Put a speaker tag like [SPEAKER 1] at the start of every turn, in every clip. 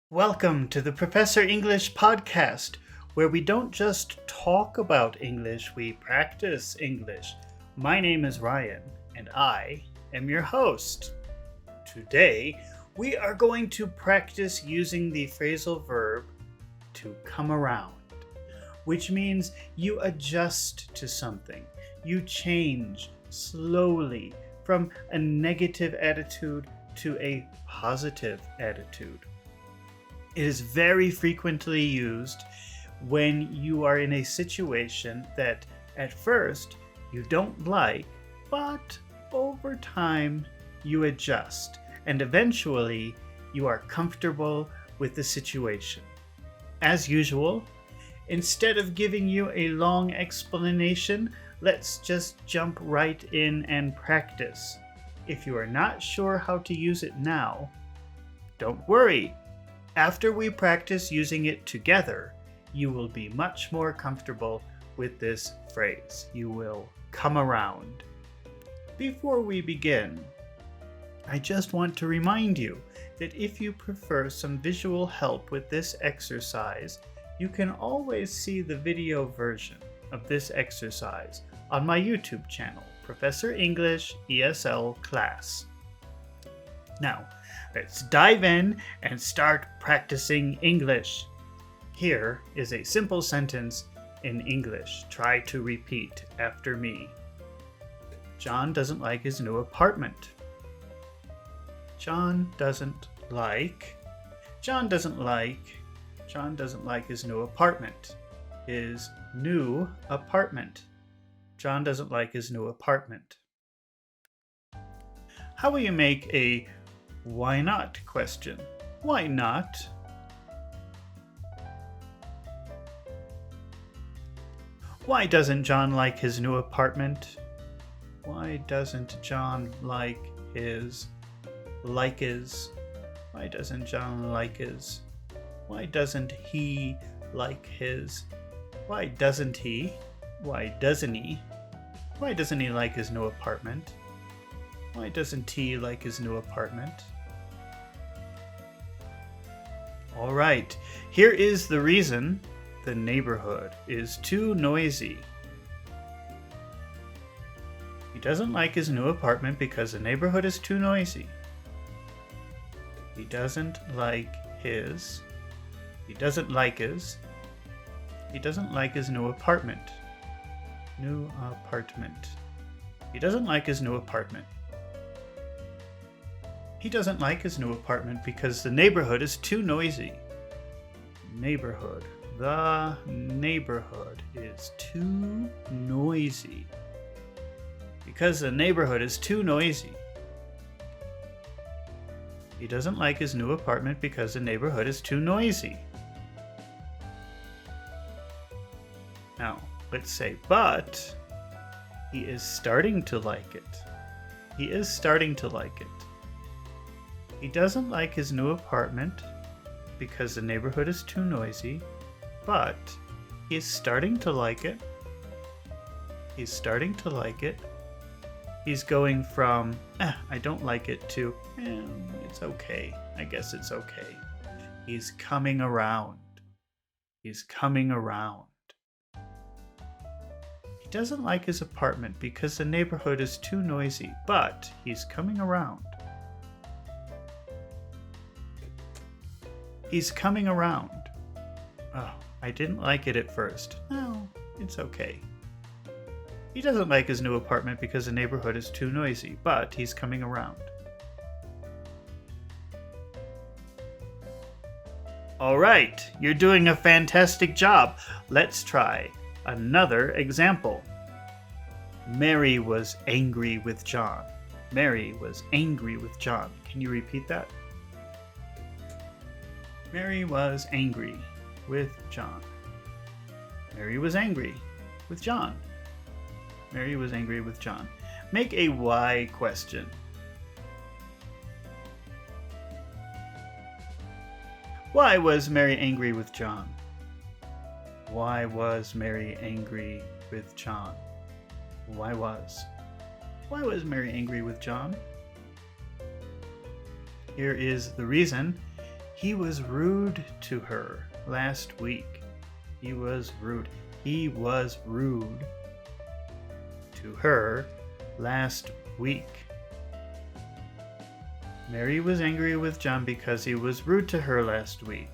[SPEAKER 1] Welcome to the Professor English podcast, where we don't just talk about English, we practice English. My name is Ryan, and I am your host. Today, we are going to practice using the phrasal verb to come around, which means you adjust to something. You change slowly from a negative attitude to a positive attitude. It is very frequently used when you are in a situation that at first you don't like, but over time you adjust and eventually you are comfortable with the situation. As usual, instead of giving you a long explanation, let's just jump right in and practice. If you are not sure how to use it now, don't worry. After we practice using it together, you will be much more comfortable with this phrase. You will come around. Before we begin, I just want to remind you that if you prefer some visual help with this exercise, you can always see the video version of this exercise on my YouTube channel, Professor English ESL Class. Now, let's dive in and start practicing English. Here is a simple sentence in English. Try to repeat after me. John doesn't like his new apartment. John doesn't like his new apartment. His new apartment. John doesn't like his new apartment. How will you make a why not question? Why not? Why doesn't John like his new apartment? Why doesn't John like his is? Why doesn't John like his? Why doesn't he like his? Why doesn't he? Why doesn't he? Why doesn't he like his new apartment? Why doesn't he like his new apartment? All right, here is the reason. The neighborhood is too noisy. He doesn't like his new apartment because the neighborhood is too noisy. He doesn't like his new apartment. He doesn't like his new apartment. He doesn't like his new apartment because the neighborhood is too noisy. Neighborhood. The neighborhood is too noisy. Because the neighborhood is too noisy. He doesn't like his new apartment because the neighborhood is too noisy. Now, let's say, but he is starting to like it. He is starting to like it. He doesn't like his new apartment because the neighborhood is too noisy, but he's starting to like it. He's starting to like it. He's going from, I don't like it to, it's okay. I guess it's okay. He's coming around. He's coming around. He doesn't like his apartment because the neighborhood is too noisy, but he's coming around. He's coming around. Oh, I didn't like it at first. No, it's okay. He doesn't like his new apartment because the neighborhood is too noisy, but he's coming around. All right, you're doing a fantastic job. Let's try another example. Mary was angry with John. Mary was angry with John. Can you repeat that? Mary was angry with John. Mary was angry with John. Mary was angry with John. Make a why question. Why was Mary angry with John? Why was Mary angry with John? Why was Mary angry with John? Here is the reason. He was rude to her last week. He was rude. He was rude to her last week. Mary was angry with John because he was rude to her last week.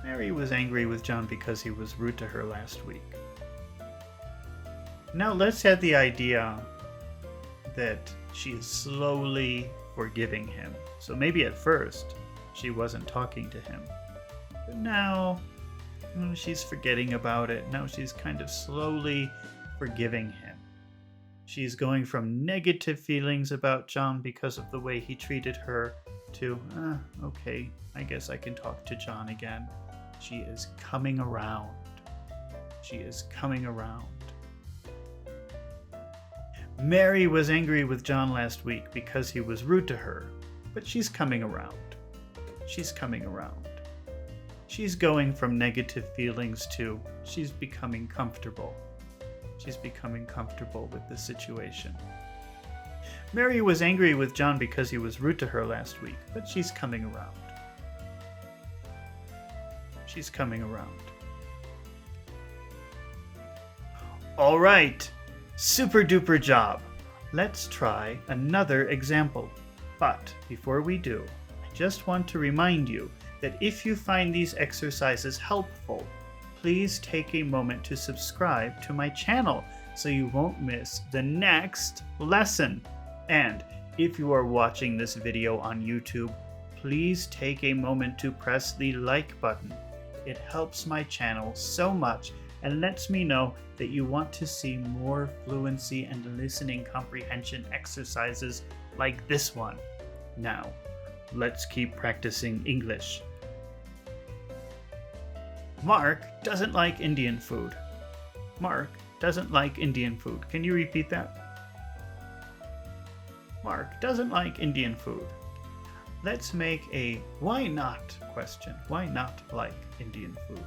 [SPEAKER 1] Mary was angry with John because he was rude to her last week. Now let's add the idea that she is slowly forgiving him. So maybe at first she wasn't talking to him, but now she's forgetting about it. Now she's kind of slowly forgiving him. She's going from negative feelings about John because of the way he treated her to, okay, I guess I can talk to John again. She is coming around. She is coming around. Mary was angry with John last week because he was rude to her, but she's coming around. She's coming around. She's going from negative feelings to she's becoming comfortable. She's becoming comfortable with the situation. Mary was angry with John because he was rude to her last week, but she's coming around. She's coming around. All right, super duper job. Let's try another example. But before we do, I just want to remind you that if you find these exercises helpful, please take a moment to subscribe to my channel so you won't miss the next lesson. And if you are watching this video on YouTube, please take a moment to press the like button. It helps my channel so much and lets me know that you want to see more fluency and listening comprehension exercises like this one. Now, let's keep practicing English. Mark doesn't like Indian food. Mark doesn't like Indian food. Can you repeat that? Mark doesn't like Indian food. Let's make a why not question. Why not like Indian food?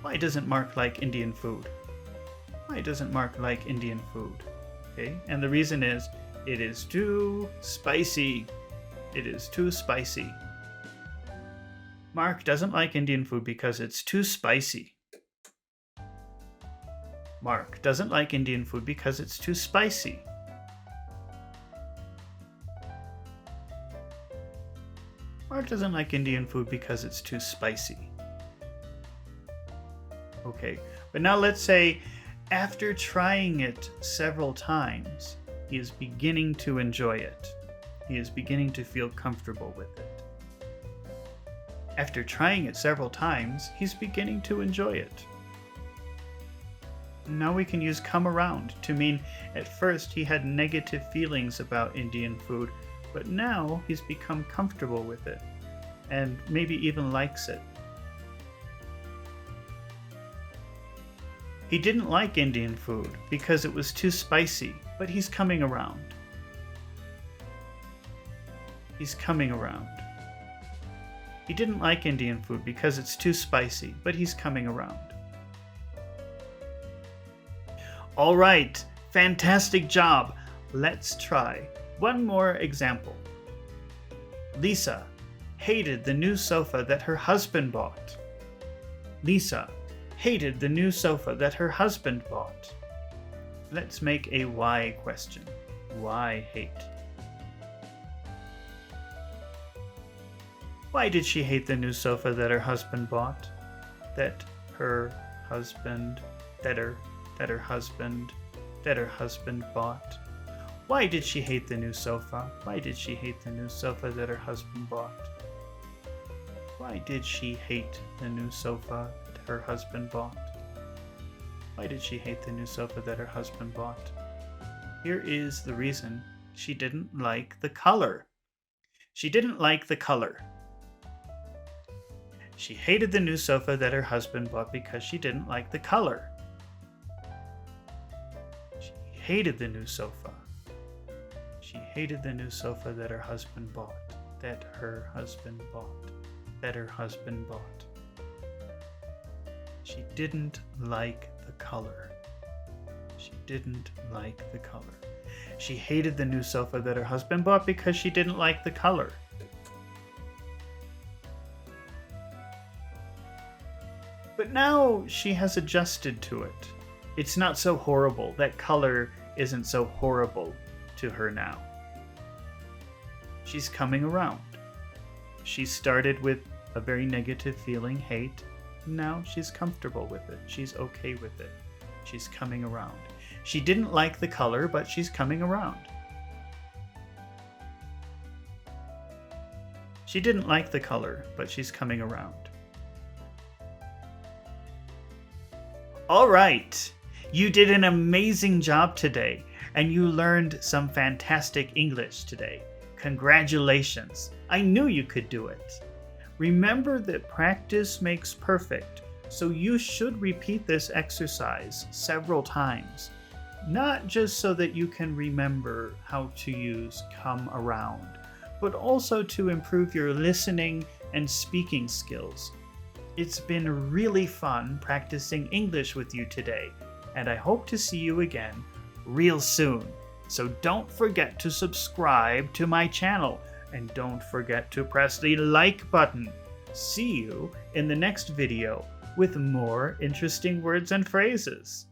[SPEAKER 1] Why doesn't Mark like Indian food? Why doesn't Mark like Indian food? Okay, and the reason is it is too spicy. It is too spicy. Mark doesn't like Indian food because it's too spicy. Mark doesn't like Indian food because it's too spicy. Mark doesn't like Indian food because it's too spicy. Okay, but now let's say after trying it several times, he is beginning to enjoy it. He is beginning to feel comfortable with it. After trying it several times, he's beginning to enjoy it. Now we can use come around to mean at first he had negative feelings about Indian food, but now he's become comfortable with it and maybe even likes it. He didn't like Indian food because it was too spicy, but he's coming around. He's coming around. He didn't like Indian food because it's too spicy, but he's coming around. All right, fantastic job. Let's try one more example. Lisa hated the new sofa that her husband bought. Lisa hated the new sofa that her husband bought. Let's make a why question. Why hate? Why did she hate the new sofa that her husband bought? That her husband bought. Why did she hate the new sofa? Why did she hate the new sofa that her husband bought? Why did she hate the new sofa that her husband bought? Why did she hate the new sofa that her husband bought? Here is the reason. She didn't like the color. She didn't like the color. She hated the new sofa that her husband bought because she didn't like the color. She hated the new sofa. She hated the new sofa that her husband bought. That her husband bought. That her husband bought. She didn't like the color. She didn't like the color. She hated the new sofa that her husband bought because she didn't like the color. But now she has adjusted to it. It's not so horrible. That color isn't so horrible to her now. She's coming around. She started with a very negative feeling, hate. Now she's comfortable with it. She's okay with it. She's coming around. She didn't like the color, but she's coming around. She didn't like the color, but she's coming around. All right, you did an amazing job today, and you learned some fantastic English today. Congratulations. I knew you could do it. Remember that practice makes perfect, so you should repeat this exercise several times, not just so that you can remember how to use come around, but also to improve your listening and speaking skills. It's been really fun practicing English with you today, and I hope to see you again real soon. So don't forget to subscribe to my channel, and don't forget to press the like button. See you in the next video with more interesting words and phrases.